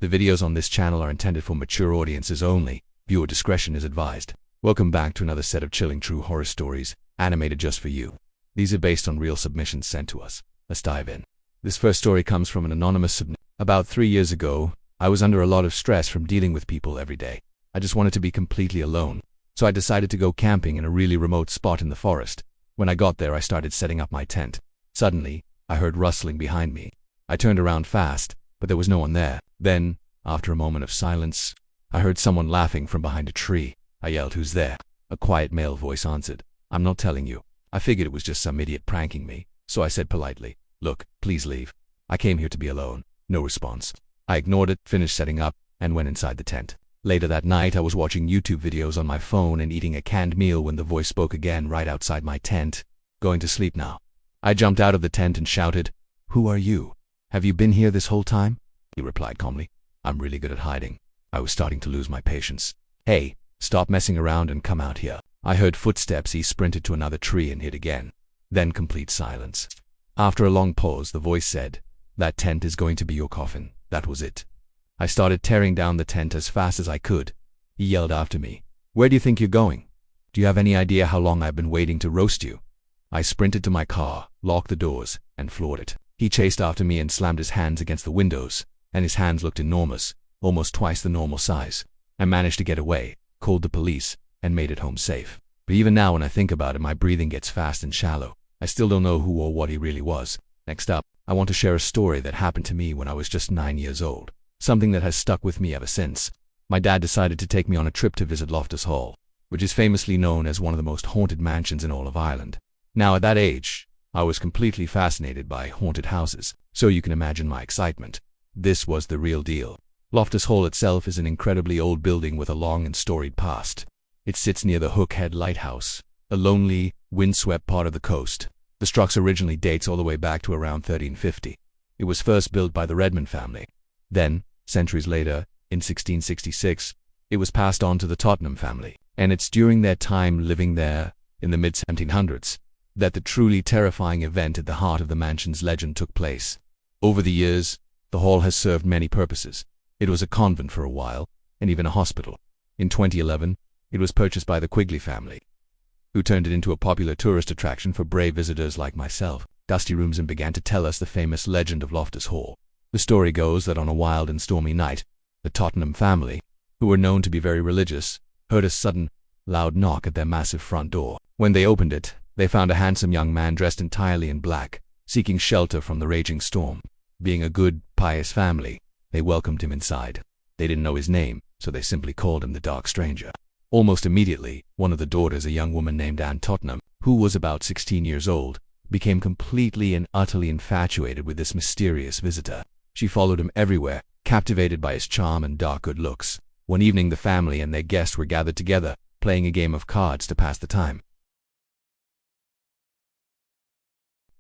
The videos on this channel are intended for mature audiences only. Viewer discretion is advised. Welcome back to another set of chilling true horror stories, animated just for you. These are based on real submissions sent to us. Let's dive in. This first story comes from an anonymous submission. About 3 years ago, I was under a lot of stress from dealing with people every day. I just wanted to be completely alone. So I decided to go camping in a really remote spot in the forest. When I got there, I started setting up my tent. Suddenly, I heard rustling behind me. I turned around fast, but there was no one there. Then, after a moment of silence, I heard someone laughing from behind a tree. I yelled, "Who's there?" A quiet male voice answered, "I'm not telling you." I figured it was just some idiot pranking me, so I said politely, "Look, please leave. I came here to be alone." No response. I ignored it, finished setting up, and went inside the tent. Later that night, I was watching YouTube videos on my phone and eating a canned meal when the voice spoke again right outside my tent. "Going to sleep now." I jumped out of the tent and shouted, "Who are you? Have you been here this whole time?" He replied calmly, "I'm really good at hiding." I was starting to lose my patience. "Hey, stop messing around and come out here." I heard footsteps. He sprinted to another tree and hid again. Then complete silence. After a long pause, the voice said, "That tent is going to be your coffin." That was it. I started tearing down the tent as fast as I could. He yelled after me, "Where do you think you're going? Do you have any idea how long I've been waiting to roast you?" I sprinted to my car, locked the doors, and floored it. He chased after me and slammed his hands against the windows, and his hands looked enormous, almost twice the normal size. I managed to get away, called the police, and made it home safe. But even now when I think about it, my breathing gets fast and shallow. I still don't know who or what he really was. Next up, I want to share a story that happened to me when I was just 9 years old. Something that has stuck with me ever since. My dad decided to take me on a trip to visit Loftus Hall, which is famously known as one of the most haunted mansions in all of Ireland. Now at that age, I was completely fascinated by haunted houses, so you can imagine my excitement. This was the real deal. Loftus Hall itself is an incredibly old building with a long and storied past. It sits near the Hook Head Lighthouse, a lonely, windswept part of the coast. The structure originally dates all the way back to around 1350. It was first built by the Redmond family. Then, centuries later, in 1666, it was passed on to the Tottenham family. And it's during their time living there, in the mid-1700s, that the truly terrifying event at the heart of the mansion's legend took place. Over the years, the hall has served many purposes. It was a convent for a while, and even a hospital. In 2011, it was purchased by the Quigley family, who turned it into a popular tourist attraction for brave visitors like myself. Dusty rooms and began to tell us the famous legend of Loftus Hall. The story goes that on a wild and stormy night, the Tottenham family, who were known to be very religious, heard a sudden, loud knock at their massive front door. When they opened it, they found a handsome young man dressed entirely in black, seeking shelter from the raging storm. Being a good, pious family, they welcomed him inside. They didn't know his name, so they simply called him the Dark Stranger. Almost immediately, one of the daughters, a young woman named Anne Tottenham, who was about 16 years old, became completely and utterly infatuated with this mysterious visitor. She followed him everywhere, captivated by his charm and dark good looks. One evening, the family and their guests were gathered together, playing a game of cards to pass the time.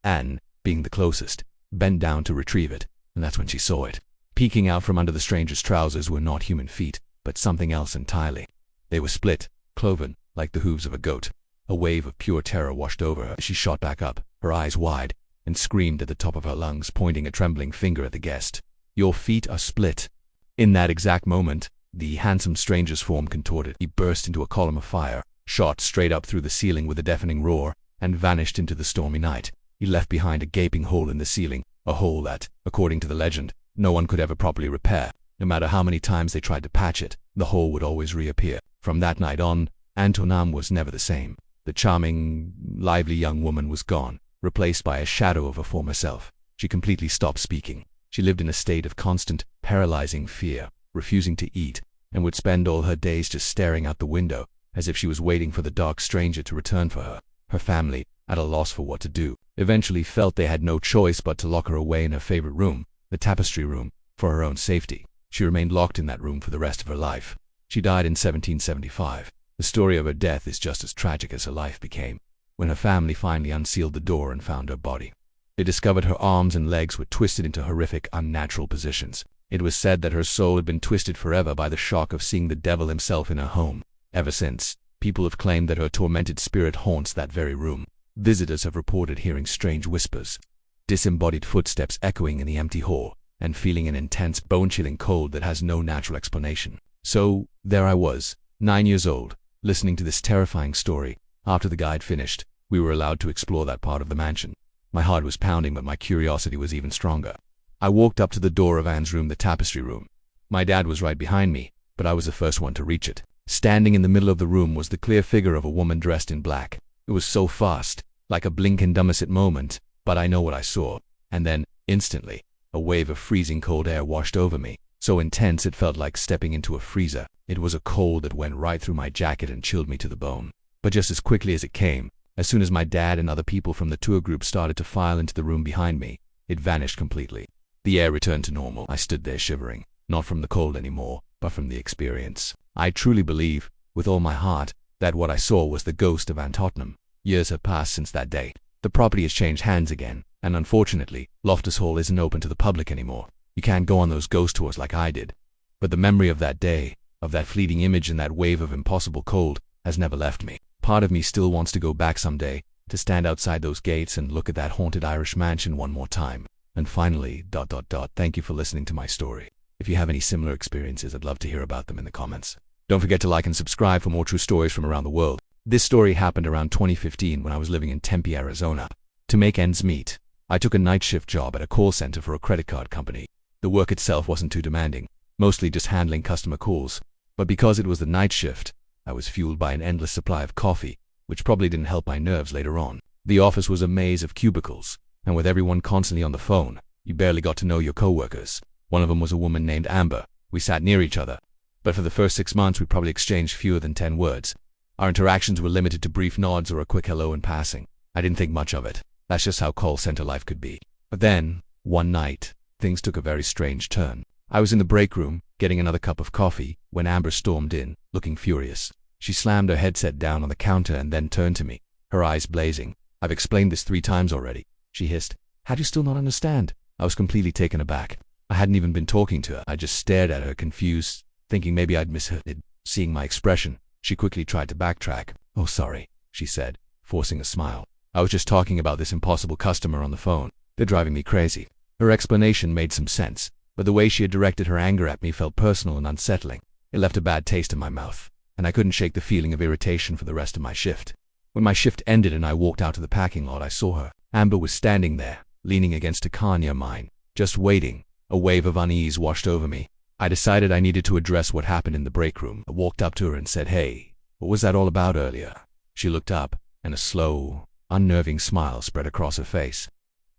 Anne, being the closest, bent down to retrieve it, and that's when she saw it. Peeking out from under the stranger's trousers were not human feet, but something else entirely. They were split, cloven, like the hooves of a goat. A wave of pure terror washed over her. She shot back up, her eyes wide, and screamed at the top of her lungs, pointing a trembling finger at the guest. "Your feet are split." In that exact moment, the handsome stranger's form contorted. He burst into a column of fire, shot straight up through the ceiling with a deafening roar, and vanished into the stormy night. He left behind a gaping hole in the ceiling, a hole that, according to the legend, no one could ever properly repair. No matter how many times they tried to patch it, the hole would always reappear. From that night on, Anne Tottenham was never the same. The charming, lively young woman was gone, replaced by a shadow of her former self. She completely stopped speaking. She lived in a state of constant, paralyzing fear, refusing to eat, and would spend all her days just staring out the window, as if she was waiting for the Dark Stranger to return for her. Her family, at a loss for what to do, eventually felt they had no choice but to lock her away in her favorite room, the tapestry room, for her own safety. She remained locked in that room for the rest of her life. She died in 1775. The story of her death is just as tragic as her life became. When her family finally unsealed the door and found her body, they discovered her arms and legs were twisted into horrific, unnatural positions. It was said that her soul had been twisted forever by the shock of seeing the devil himself in her home. Ever since, people have claimed that her tormented spirit haunts that very room. Visitors have reported hearing strange whispers, disembodied footsteps echoing in the empty hall, and feeling an intense, bone-chilling cold that has no natural explanation. So, there I was, 9 years old, listening to this terrifying story. After the guide finished, we were allowed to explore that part of the mansion. My heart was pounding, but my curiosity was even stronger. I walked up to the door of Anne's room, the tapestry room. My dad was right behind me, but I was the first one to reach it. Standing in the middle of the room was the clear figure of a woman dressed in black. It was so fast, like a blink and dumb-it moment, but I know what I saw. And then, instantly, a wave of freezing cold air washed over me, so intense it felt like stepping into a freezer. It was a cold that went right through my jacket and chilled me to the bone. But just as quickly as it came, as soon as my dad and other people from the tour group started to file into the room behind me, it vanished completely. The air returned to normal. I stood there shivering, not from the cold anymore, but from the experience. I truly believe, with all my heart, that what I saw was the ghost of Anne Tottenham. Years have passed since that day. The property has changed hands again, and unfortunately, Loftus Hall isn't open to the public anymore. You can't go on those ghost tours like I did. But the memory of that day, of that fleeting image and that wave of impossible cold, has never left me. Part of me still wants to go back someday, to stand outside those gates and look at that haunted Irish mansion one more time. And finally, ... Thank you for listening to my story. If you have any similar experiences, I'd love to hear about them in the comments. Don't forget to like and subscribe for more true stories from around the world. This story happened around 2015 when I was living in Tempe, Arizona. To make ends meet, I took a night shift job at a call center for a credit card company. The work itself wasn't too demanding, mostly just handling customer calls. But because it was the night shift, I was fueled by an endless supply of coffee, which probably didn't help my nerves later on. The office was a maze of cubicles, and with everyone constantly on the phone, you barely got to know your coworkers. One of them was a woman named Amber. We sat near each other, but for the first 6 months we probably exchanged fewer than 10 words. Our interactions were limited to brief nods or a quick hello in passing. I didn't think much of it. That's just how call center life could be. But then, one night, things took a very strange turn. I was in the break room, getting another cup of coffee, when Amber stormed in, looking furious. She slammed her headset down on the counter and then turned to me, her eyes blazing. "I've explained this 3 times already," she hissed. "How do you still not understand?" I was completely taken aback. I hadn't even been talking to her. I just stared at her, confused, thinking maybe I'd misheard. Seeing my expression, she quickly tried to backtrack. "Oh, sorry," she said, forcing a smile. "I was just talking about this impossible customer on the phone. They're driving me crazy." Her explanation made some sense, but the way she had directed her anger at me felt personal and unsettling. It left a bad taste in my mouth, and I couldn't shake the feeling of irritation for the rest of my shift. When my shift ended and I walked out to the parking lot, I saw her. Amber was standing there, leaning against a car near mine, just waiting. A wave of unease washed over me. I decided I needed to address what happened in the break room. I walked up to her and said, "Hey, what was that all about earlier?" She looked up, and a slow, unnerving smile spread across her face.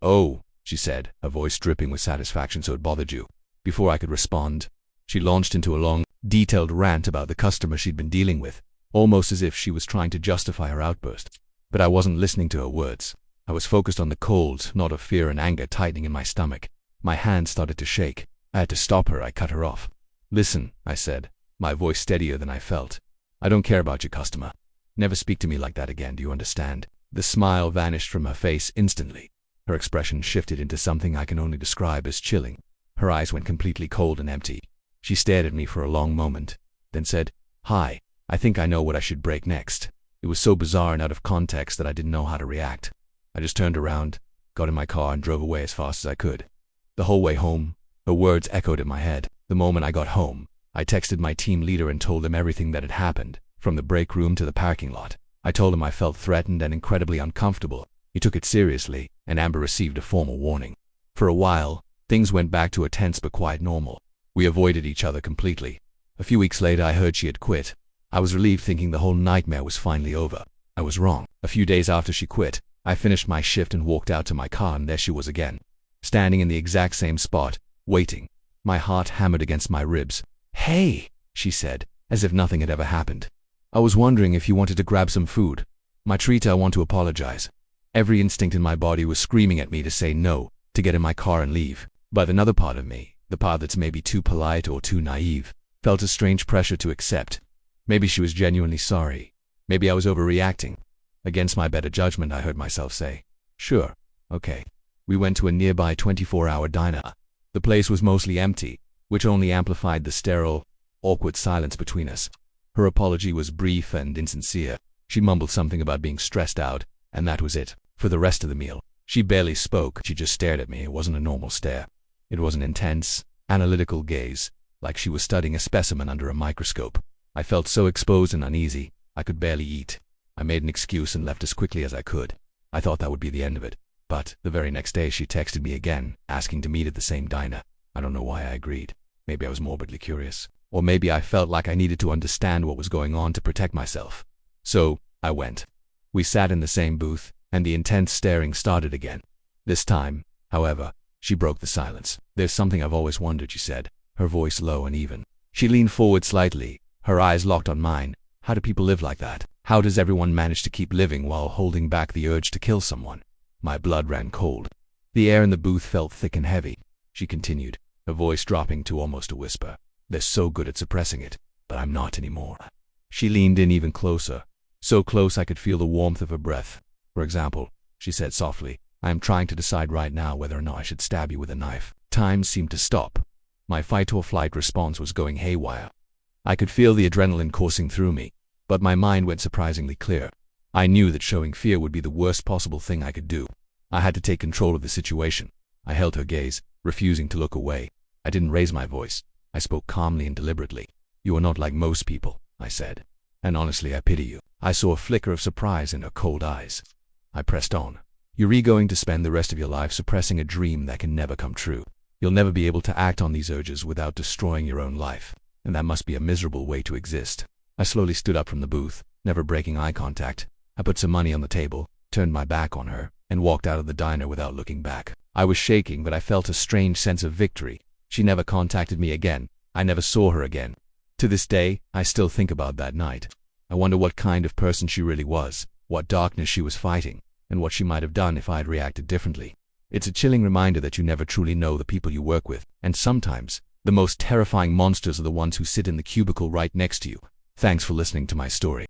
"Oh," she said, her voice dripping with satisfaction. "So it bothered you." Before I could respond, she launched into a long, detailed rant about the customer she'd been dealing with, almost as if she was trying to justify her outburst. But I wasn't listening to her words. I was focused on the cold, knot of fear and anger tightening in my stomach. My hands started to shake. I had to stop her. I cut her off. "Listen," I said, my voice steadier than I felt. "I don't care about your customer. Never speak to me like that again, do you understand?" The smile vanished from her face instantly. Her expression shifted into something I can only describe as chilling. Her eyes went completely cold and empty. She stared at me for a long moment, then said, "Hi, I think I know what I should break next." It was so bizarre and out of context that I didn't know how to react. I just turned around, got in my car and drove away as fast as I could. The whole way home, her words echoed in my head. The moment I got home, I texted my team leader and told him everything that had happened, from the break room to the parking lot. I told him I felt threatened and incredibly uncomfortable. He took it seriously, and Amber received a formal warning. For a while, things went back to a tense but quiet normal. We avoided each other completely. A few weeks later, I heard she had quit. I was relieved, thinking the whole nightmare was finally over. I was wrong. A few days after she quit, I finished my shift and walked out to my car, and there she was again, standing in the exact same spot, waiting. My heart hammered against my ribs. "Hey," she said, as if nothing had ever happened. "I was wondering if you wanted to grab some food. My treat. I want to apologize." Every instinct in my body was screaming at me to say no, to get in my car and leave. But another part of me, the part that's maybe too polite or too naive, felt a strange pressure to accept. Maybe she was genuinely sorry. Maybe I was overreacting. Against my better judgment, I heard myself say, "Sure, okay." We went to a nearby 24-hour diner. The place was mostly empty, which only amplified the sterile, awkward silence between us. Her apology was brief and insincere. She mumbled something about being stressed out, and that was it. For the rest of the meal, she barely spoke. She just stared at me. It wasn't a normal stare. It was an intense, analytical gaze, like she was studying a specimen under a microscope. I felt so exposed and uneasy, I could barely eat. I made an excuse and left as quickly as I could. I thought that would be the end of it. But the very next day she texted me again, asking to meet at the same diner. I don't know why I agreed. Maybe I was morbidly curious. Or maybe I felt like I needed to understand what was going on to protect myself. So, I went. We sat in the same booth, and the intense staring started again. This time, however, she broke the silence. "There's something I've always wondered," she said, her voice low and even. She leaned forward slightly, her eyes locked on mine. "How do people live like that? How does everyone manage to keep living while holding back the urge to kill someone?" My blood ran cold. The air in the booth felt thick and heavy. She continued, her voice dropping to almost a whisper. "They're so good at suppressing it, but I'm not anymore." She leaned in even closer, so close I could feel the warmth of her breath. "For example," she said softly, "I am trying to decide right now whether or not I should stab you with a knife." Time seemed to stop. My fight-or-flight response was going haywire. I could feel the adrenaline coursing through me, but my mind went surprisingly clear. I knew that showing fear would be the worst possible thing I could do. I had to take control of the situation. I held her gaze, refusing to look away. I didn't raise my voice. I spoke calmly and deliberately. "You are not like most people," I said. "And honestly, I pity you." I saw a flicker of surprise in her cold eyes. I pressed on. "You're going to spend the rest of your life suppressing a dream that can never come true. You'll never be able to act on these urges without destroying your own life. And that must be a miserable way to exist." I slowly stood up from the booth, never breaking eye contact. I put some money on the table, turned my back on her, and walked out of the diner without looking back. I was shaking, but I felt a strange sense of victory. She never contacted me again. I never saw her again. To this day, I still think about that night. I wonder what kind of person she really was, what darkness she was fighting, and what she might have done if I had reacted differently. It's a chilling reminder that you never truly know the people you work with, and sometimes, the most terrifying monsters are the ones who sit in the cubicle right next to you. Thanks for listening to my story.